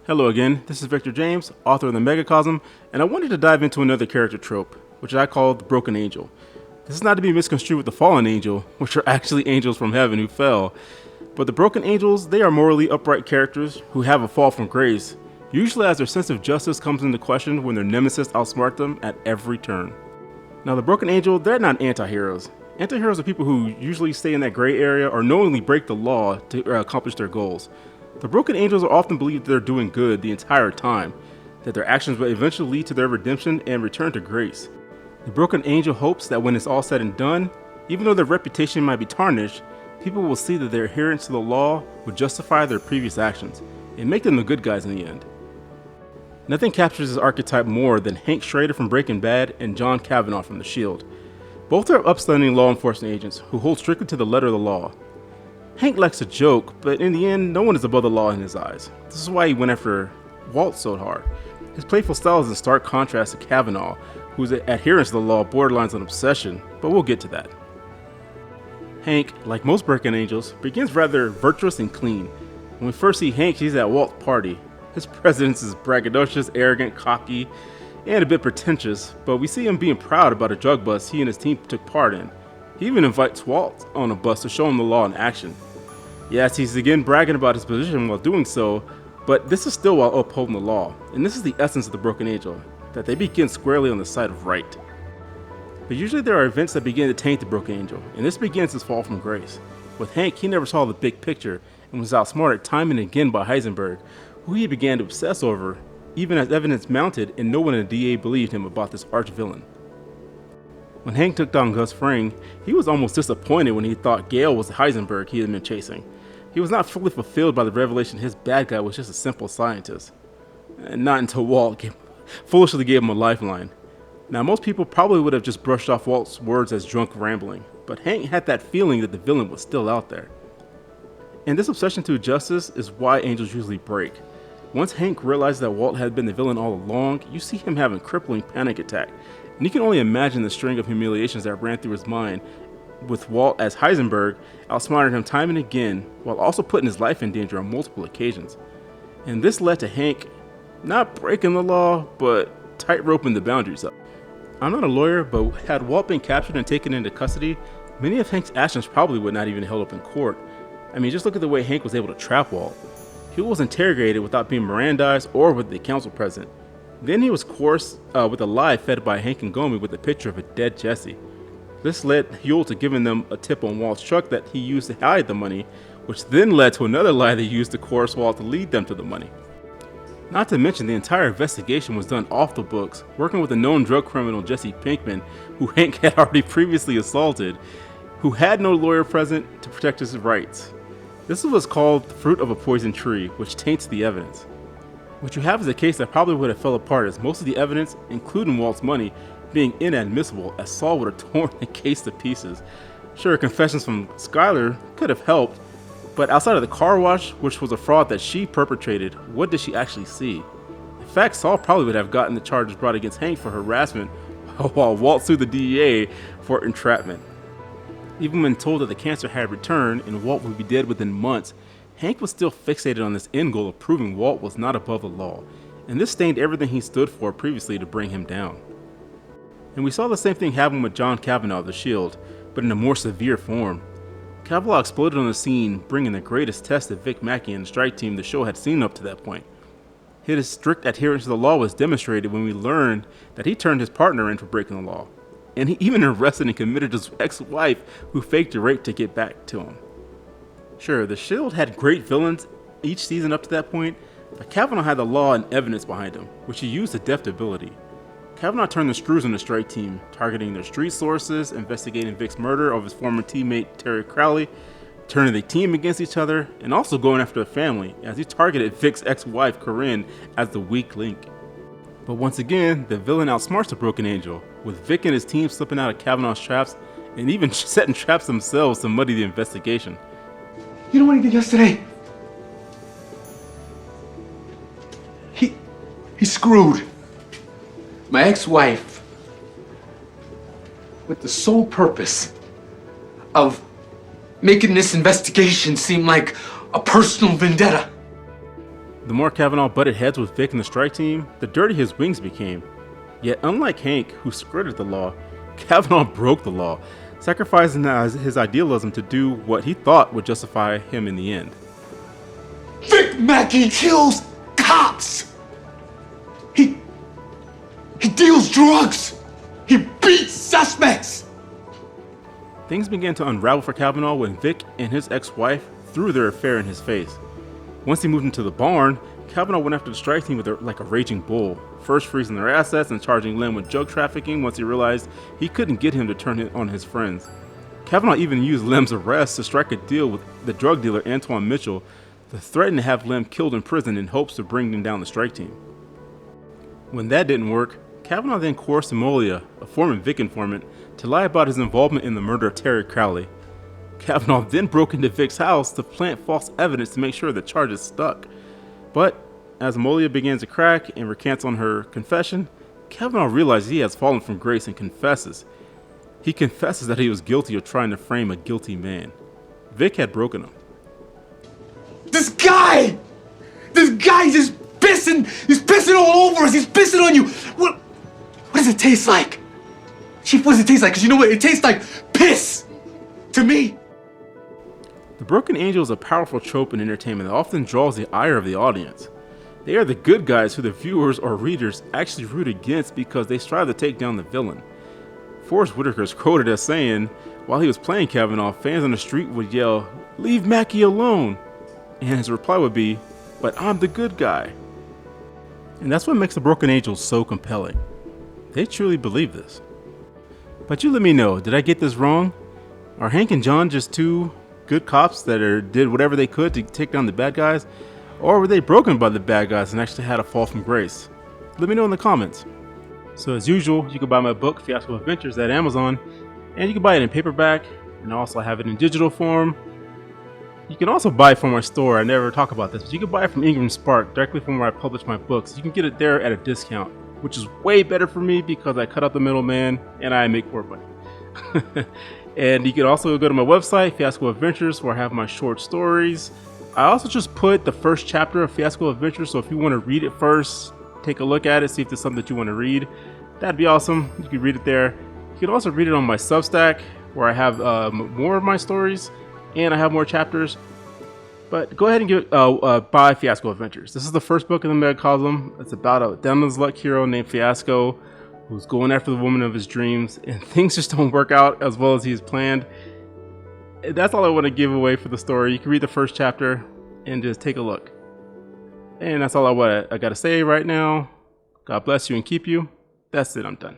Hello again, this is Victor James, author of the Megacosm, and I wanted to dive into another character trope, which I call the broken angel. This is not to be misconstrued with the fallen angel, which are actually angels from heaven who fell, but the broken angels, they are morally upright characters who have a fall from grace, usually as their sense of justice comes into question when their nemesis outsmart them at every turn. Now the broken angel, they're not anti-heroes. Anti-heroes are people who usually stay in that gray area or knowingly break the law to accomplish their goals. The broken angels are often believed that they're doing good the entire time, that their actions will eventually lead to their redemption and return to grace. The broken angel hopes that when it's all said and done, even though their reputation might be tarnished, people will see that their adherence to the law would justify their previous actions and make them the good guys in the end. Nothing captures this archetype more than Hank Schrader from Breaking Bad and John Kavanaugh from The Shield. Both are upstanding law enforcement agents who hold strictly to the letter of the law. Hank likes to joke, but in the end, no one is above the law in his eyes. This is why he went after Walt so hard. His playful style is in stark contrast to Kavanaugh, whose adherence to the law borderlines on obsession, but we'll get to that. Hank, like most Breaking Angels, begins rather virtuous and clean. When we first see Hank, he's at Walt's party. His presence is braggadocious, arrogant, cocky, and a bit pretentious, but we see him being proud about a drug bust he and his team took part in. He even invites Walt on a bus to show him the law in action. Yes, he's again bragging about his position while doing so, but this is still while upholding the law, and this is the essence of the broken angel, that they begin squarely on the side of right. But usually there are events that begin to taint the broken angel, and this begins his fall from grace. With Hank, he never saw the big picture, and was outsmarted time and again by Heisenberg, who he began to obsess over, even as evidence mounted and no one in the DA believed him about this arch-villain. When Hank took down Gus Fring, he was almost disappointed when he thought Gale was the Heisenberg he had been chasing. He was not fully fulfilled by the revelation his bad guy was just a simple scientist. And not until Walt foolishly gave him a lifeline. Now most people probably would have just brushed off Walt's words as drunk rambling, but Hank had that feeling that the villain was still out there. And this obsession to justice is why angels usually break. Once Hank realized that Walt had been the villain all along, you see him having a crippling panic attack, and you can only imagine the string of humiliations that ran through his mind, with Walt as Heisenberg outsmarting him time and again, while also putting his life in danger on multiple occasions. And this led to Hank not breaking the law, but tightroping the boundaries up. I'm not a lawyer, but had Walt been captured and taken into custody, many of Hank's actions probably would not even held up in court. I mean, just look at the way Hank was able to trap Walt. He was interrogated without being Mirandized or with the council present. Then he was coerced with a lie fed by Hank and Gomi with a picture of a dead Jesse. This led Huel to giving them a tip on Walt's truck that he used to hide the money, which then led to another lie they used to coerce Walt to lead them to the money. Not to mention the entire investigation was done off the books, working with a known drug criminal Jesse Pinkman, who Hank had already previously assaulted, who had no lawyer present to protect his rights. This is what's called the fruit of a poison tree, which taints the evidence. What you have is a case that probably would have fell apart, as most of the evidence, including Walt's money, being inadmissible, as Saul would have torn the case to pieces. Sure, confessions from Skylar could have helped, but outside of the car wash, which was a fraud that she perpetrated, what did she actually see? In fact, Saul probably would have gotten the charges brought against Hank for harassment, while Walt sued the DEA for entrapment. Even when told that the cancer had returned and Walt would be dead within months, Hank was still fixated on this end goal of proving Walt was not above the law, and this stained everything he stood for previously to bring him down. And we saw the same thing happen with John Kavanaugh of The Shield, but in a more severe form. Kavanaugh exploded on the scene, bringing the greatest test that Vic Mackey and the strike team the show had seen up to that point. His strict adherence to the law was demonstrated when we learned that he turned his partner in for breaking the law, and he even arrested and committed his ex-wife who faked a rape to get back to him. Sure, The Shield had great villains each season up to that point, but Kavanaugh had the law and evidence behind him, which he used to deft ability. Kavanaugh turned the screws on the strike team, targeting their street sources, investigating Vic's murder of his former teammate Terry Crowley, turning the team against each other, and also going after the family, as he targeted Vic's ex-wife Corinne as the weak link. But once again, the villain outsmarts the broken angel, with Vic and his team slipping out of Kavanaugh's traps and even setting traps themselves to muddy the investigation. You know what he did yesterday? He screwed my ex-wife with the sole purpose of making this investigation seem like a personal vendetta. The more Kavanaugh butted heads with Vic and the strike team, the dirtier his wings became. Yet unlike Hank, who skirted the law, Kavanaugh broke the law, sacrificing his idealism to do what he thought would justify him in the end. Vic Mackey kills cops! He deals drugs! He beats suspects! Things began to unravel for Kavanaugh when Vic and his ex-wife threw their affair in his face. Once he moved into the barn, Kavanaugh went after the strike team like a raging bull, first freezing their assets and charging Lem with drug trafficking once he realized he couldn't get him to turn it on his friends. Kavanaugh even used Lem's arrest to strike a deal with the drug dealer Antoine Mitchell to threaten to have Lem killed in prison in hopes of bringing down the strike team. When that didn't work, Kavanaugh then coerced Amolia, a former Vic informant, to lie about his involvement in the murder of Terry Crowley. Kavanaugh then broke into Vic's house to plant false evidence to make sure the charges stuck. But as Amolia begins to crack and recants on her confession, Kavanaugh realizes he has fallen from grace and confesses. He confesses that he was guilty of trying to frame a guilty man. Vic had broken him. This guy just he's pissing all over us, he's pissing on you. What does it taste like? Chief, what does it taste like? Because you know what, it tastes like piss to me. The Broken Angel is a powerful trope in entertainment that often draws the ire of the audience. They are the good guys who the viewers or readers actually root against because they strive to take down the villain. Forrest Whitaker is quoted as saying, while he was playing Kavanaugh, fans on the street would yell, "Leave Mackey alone!" And his reply would be, "But I'm the good guy." And that's what makes the Broken Angel so compelling. They truly believe this. But you let me know, did I get this wrong? Are Hank and John just two good cops that did whatever they could to take down the bad guys? Or were they broken by the bad guys and actually had a fall from grace? Let me know in the comments. So as usual, you can buy my book, Fiasco Adventures, at Amazon, and you can buy it in paperback, and I also have it in digital form. You can also buy it from my store. I never talk about this, but you can buy it from Ingram Spark, directly from where I publish my books. You can get it there at a discount, which is way better for me because I cut out the middleman and I make more money. And you can also go to my website, Fiasco Adventures, where I have my short stories. I also just put the first chapter of Fiasco Adventures, so if you want to read it first, take a look at it, see if there's something that you want to read. That'd be awesome. You can read it there. You can also read it on my Substack, where I have more of my stories, and I have more chapters. But go ahead and buy Fiasco Adventures. This is the first book in the Megacosm. It's about a down-on-his-luck hero named Fiasco, who's going after the woman of his dreams, and things just don't work out as well as he's planned. That's all I want to give away for the story. You can read the first chapter and just take a look. And that's all I got to say right now. God bless you and keep you. That's it. I'm done.